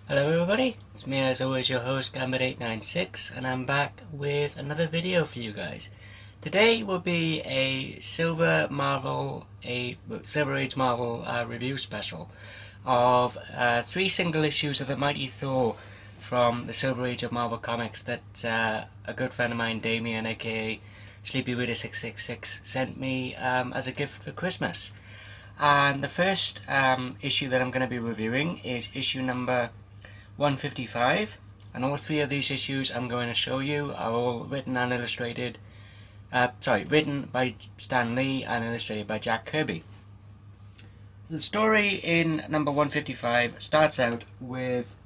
Hello everybody, it's me as always, your host Gambit896, and I'm back with another video for you guys. Today will be a Silver Age Marvel review special of 3 single issues of the Mighty Thor from the Silver Age of Marvel Comics that a good friend of mine, Damien, aka SleepyReader666, sent me as a gift for Christmas. And the first issue that I'm going to be reviewing is issue number 155, and all 3 of these issues I'm going to show you are all written and illustrated, written by Stan Lee and illustrated by Jack Kirby. The story in number 155 starts out with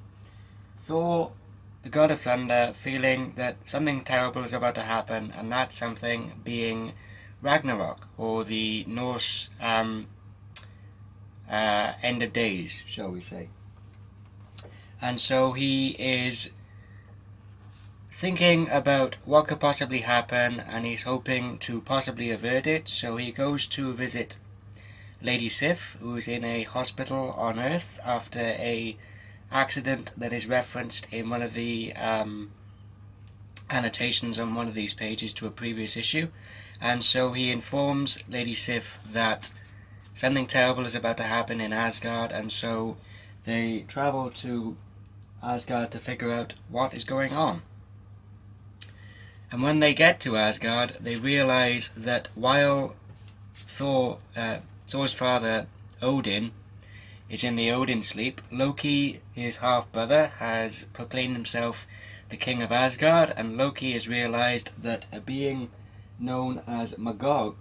Thor, the god of thunder, feeling that something terrible is about to happen, and that something being Ragnarok, or the Norse end of days, shall we say. And so he is thinking about what could possibly happen, and he's hoping to possibly avert it. So he goes to visit Lady Sif, who is in a hospital on Earth after a accident that is referenced in one of the annotations on one of these pages to a previous issue. And so he informs Lady Sif that something terrible is about to happen in Asgard, and so they travel to Asgard to figure out what is going on. And when they get to Asgard, they realize that while Thor's father, Odin, is in the Odin sleep, Loki, his half-brother, has proclaimed himself the king of Asgard, and Loki has realized that a being known as Mangog,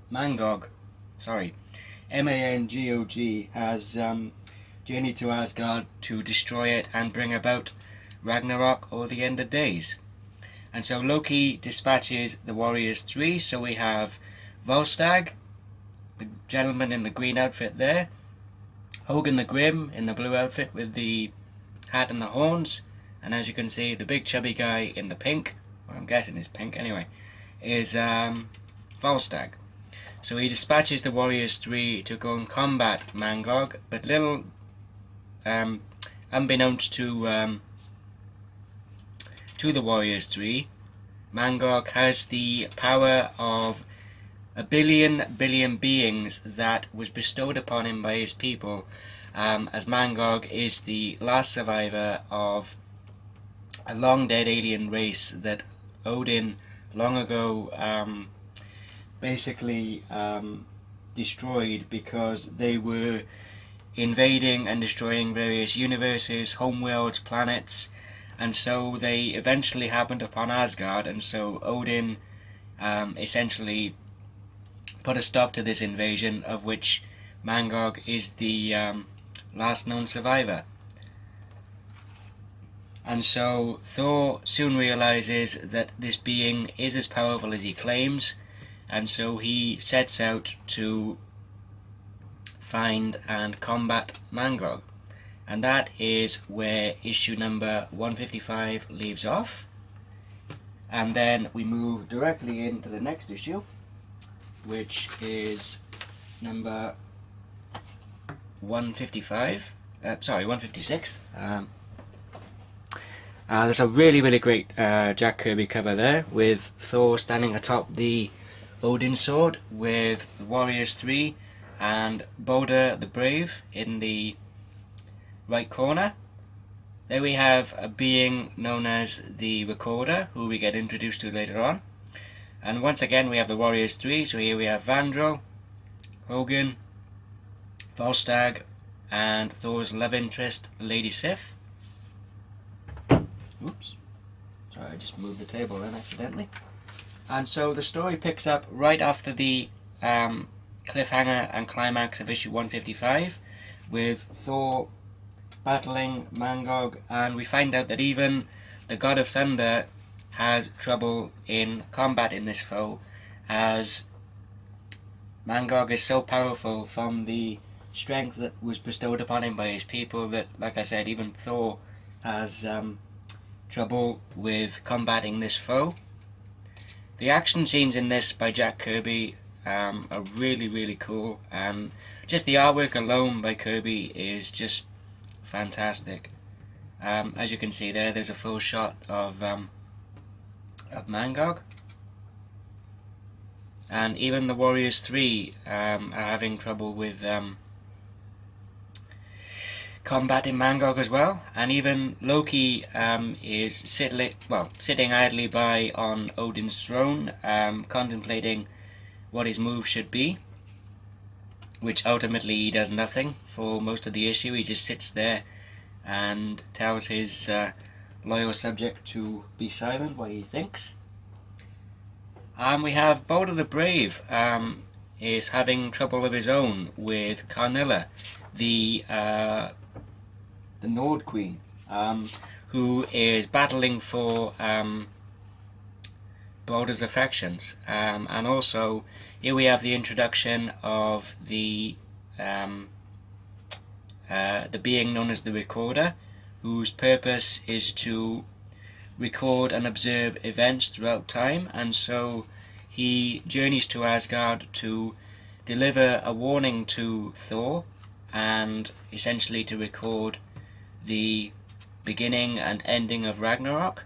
M-A-N-G-O-G, has journey to Asgard to destroy it and bring about Ragnarok, or the end of days. And so Loki dispatches the Warriors 3, so we have Volstagg, the gentleman in the green outfit there, Hogan the Grim in the blue outfit with the hat and the horns, and as you can see, the big chubby guy in the pink, well, I'm guessing it's pink anyway, is Volstagg. So he dispatches the Warriors 3 to go and combat Mangog, but little unbeknownst to the Warriors 3, Mangog has the power of a billion beings that was bestowed upon him by his people, as Mangog is the last survivor of a long dead alien race that Odin long ago basically destroyed, because they were invading and destroying various universes, homeworlds, planets, and so they eventually happened upon Asgard, and so Odin essentially put a stop to this invasion, of which Mangog is the last known survivor. And so Thor soon realizes that this being is as powerful as he claims, and so he sets out to find and combat Mangog. And that is where issue number 155 leaves off. And then we move directly into the next issue, which is number 156. There's a really great Jack Kirby cover there, with Thor standing atop the Odin sword, with the Warriors 3 and Balder the Brave in the right corner. There we have a being known as the Recorder, who we get introduced to later on. And once again we have the Warriors 3, so here we have Vandrel, Hogan, Volstagg, and Thor's love interest, Lady Sif. Oops, sorry, I just moved the table then accidentally. And so the story picks up right after the cliffhanger and climax of issue 155, with Thor battling Mangog, and we find out that even the god of thunder has trouble in combating this foe, as Mangog is so powerful from the strength that was bestowed upon him by his people that, like I said, even Thor has trouble with combating this foe. The action scenes in this by Jack Kirby are really cool, and just the artwork alone by Kirby is just fantastic. As you can see there's a full shot of Mangog. And even the Warriors 3 are having trouble with combating Mangog as well, and even Loki is sitting idly by on Odin's throne, contemplating what his move should be, which ultimately he does nothing for most of the issue. He just sits there and tells his loyal subject to be silent while he thinks. We have Balder the Brave is having trouble of his own with Karnilla, the Nord Queen, who is battling for Balder's affections. And also, here we have the introduction of the being known as the Recorder, whose purpose is to record and observe events throughout time, and so he journeys to Asgard to deliver a warning to Thor and essentially to record the beginning and ending of Ragnarok.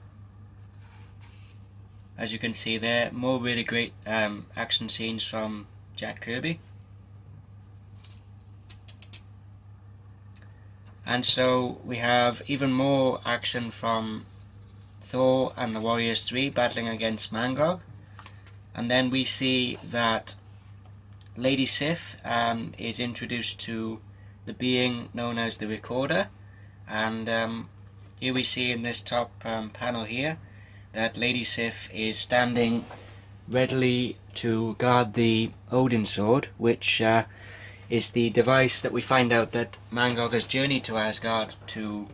As you can see there, more really great action scenes from Jack Kirby. And so we have even more action from Thor and the Warriors 3 battling against Mangog. And then we see that Lady Sif is introduced to the being known as the Recorder. And here we see in this top panel here that Lady Sif is standing readily to guard the Odin sword, which is the device that we find out that Mangog has journeyed to Asgard to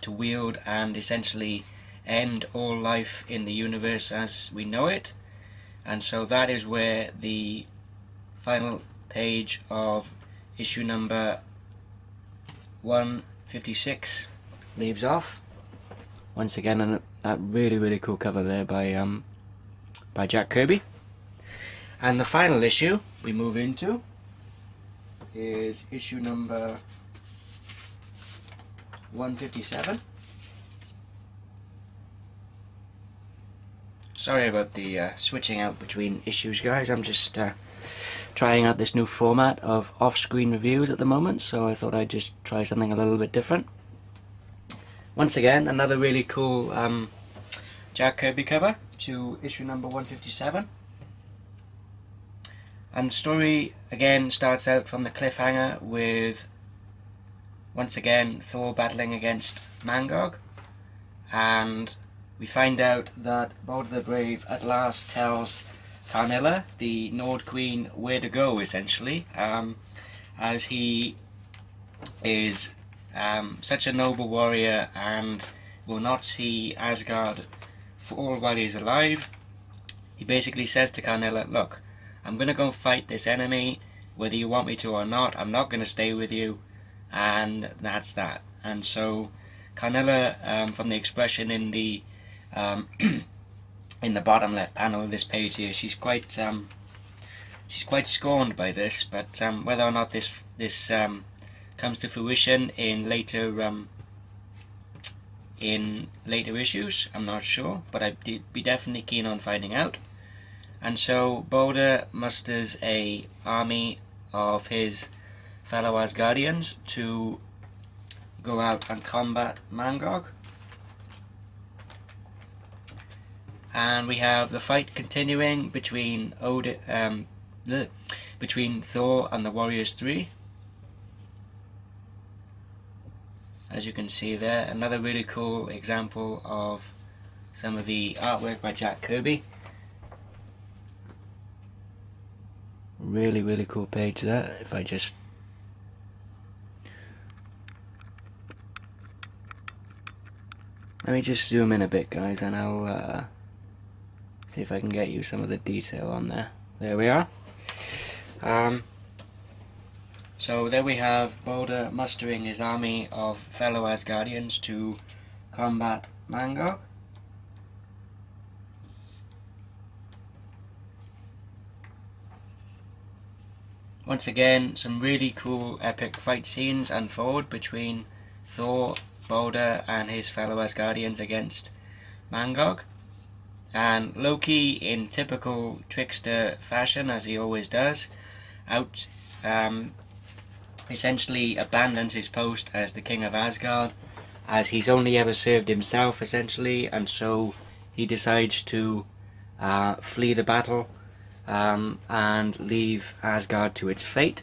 wield and essentially end all life in the universe as we know it. And so that is where the final page of issue number 156 leaves off. Once again, that really cool cover there by Jack Kirby. And the final issue we move into is issue number 157. Sorry about the switching out between issues, guys. I'm just trying out this new format of off-screen reviews at the moment, so I thought I'd just try something a little bit different. Once again, another really cool Jack Kirby cover to issue number 157. And the story again starts out from the cliffhanger with, once again, Thor battling against Mangog, and we find out that Balder the Brave at last tells Karnilla, the Nord Queen, where to go, essentially, as he is such a noble warrior and will not see Asgard fall while he's alive. He basically says to Karnilla, look, I'm going to go fight this enemy, whether you want me to or not. I'm not going to stay with you, and that's that. And so Karnilla, from the expression in the bottom left panel of this page here, she's quite scorned by this. But whether or not this comes to fruition in later issues, I'm not sure, but I'd be definitely keen on finding out. And so Balder musters a army of his fellow Asgardians to go out and combat Mangog. And we have the fight continuing between between Thor and the Warriors 3. As you can see there, another really cool example of some of the artwork by Jack Kirby. Really cool page there. If I just let me just zoom in a bit, guys, and I'll see if I can get you some of the detail on there. There we are. So there we have Balder mustering his army of fellow Asgardians to combat Mangog. Once again, some really cool epic fight scenes unfold between Thor, Balder and his fellow Asgardians against Mangog. And Loki, in typical trickster fashion, as he always does, essentially abandons his post as the king of Asgard, as he's only ever served himself, essentially, and so he decides to flee the battle and leave Asgard to its fate.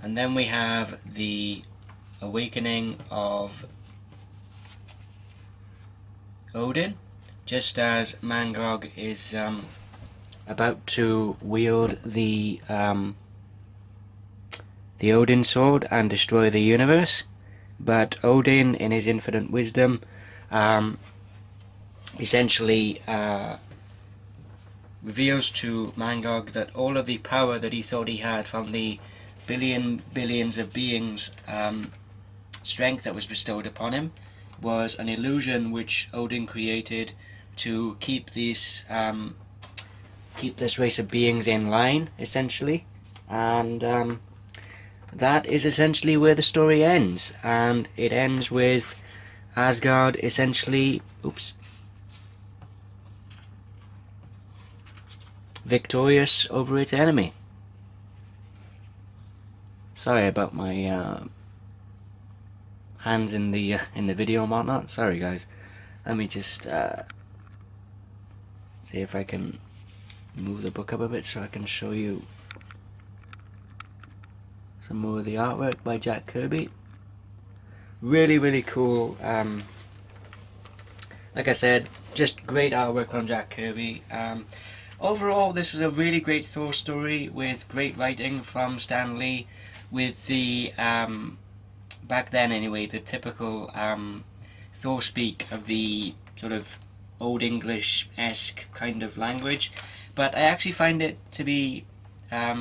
And then we have the awakening of Odin, just as Mangog is about to wield the Odin sword and destroy the universe, but Odin, in his infinite wisdom, essentially reveals to Mangog that all of the power that he thought he had from the billions of beings strength that was bestowed upon him was an illusion which Odin created to keep this race of beings in line, essentially. And that is essentially where the story ends, and it ends with Asgard essentially victorious over its enemy. Sorry about my hands in the video and whatnot. Sorry guys. Let me just see if I can move the book up a bit so I can show you some more of the artwork by Jack Kirby. Really cool. Like I said, just great artwork from Jack Kirby. Overall, this was a really great Thor story with great writing from Stan Lee, with the back then anyway, the typical Thor speak of the sort of Old English-esque kind of language, but I actually find it to be a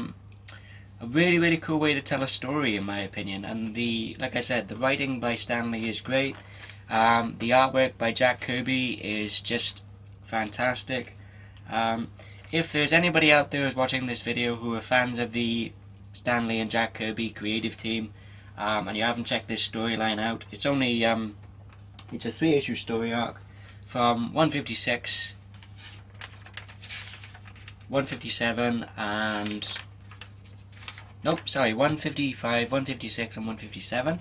really cool way to tell a story, in my opinion. And like I said, the writing by Stan Lee is great. The artwork by Jack Kirby is just fantastic. If there's anybody out there who's watching this video who are fans of the Stan Lee and Jack Kirby creative team, and you haven't checked this storyline out, it's only it's a 3-issue story arc from 156, 157 and 155, 156 and 157.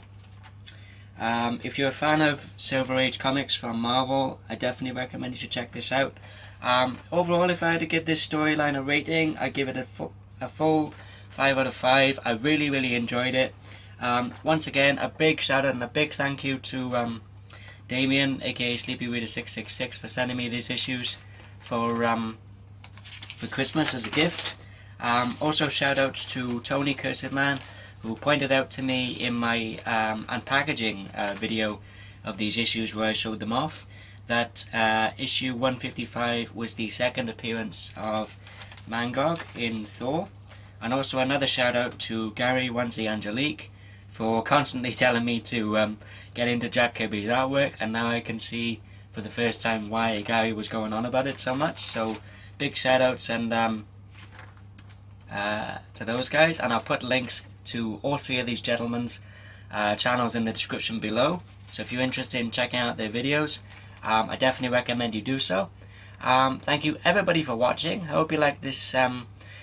If you're a fan of Silver Age comics from Marvel, I definitely recommend you should check this out. Overall, if I had to give this storyline a rating, I'd give it a full 5 out of 5. I really enjoyed it. Once again, a big shout out and a big thank you to Damien, aka Sleepy Reader 666, for sending me these issues for Christmas as a gift. Also shout outs to Tony Cursiveman, who pointed out to me in my unpackaging video of these issues where I showed them off that issue 155 was the second appearance of Mangog in Thor. And also another shout out to Gary Onesie Angelique for constantly telling me to get into Jack Kirby's artwork, and now I can see for the first time why Gary was going on about it so much. So big shout outs and to those guys, and I'll put links to all three of these gentlemen's channels in the description below, so if you're interested in checking out their videos, I definitely recommend you do so. Thank you everybody for watching. I hope you like this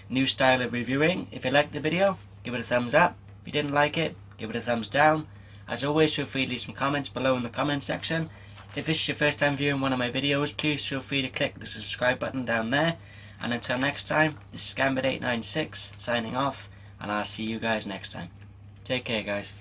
new style of reviewing. If you liked the video, give it a thumbs up. If you didn't like it, give it a thumbs down. As always, feel free to leave some comments below in the comment section. If this is your first time viewing one of my videos, please feel free to click the subscribe button down there. And until next time, this is Gambit896 signing off, and I'll see you guys next time. Take care, guys.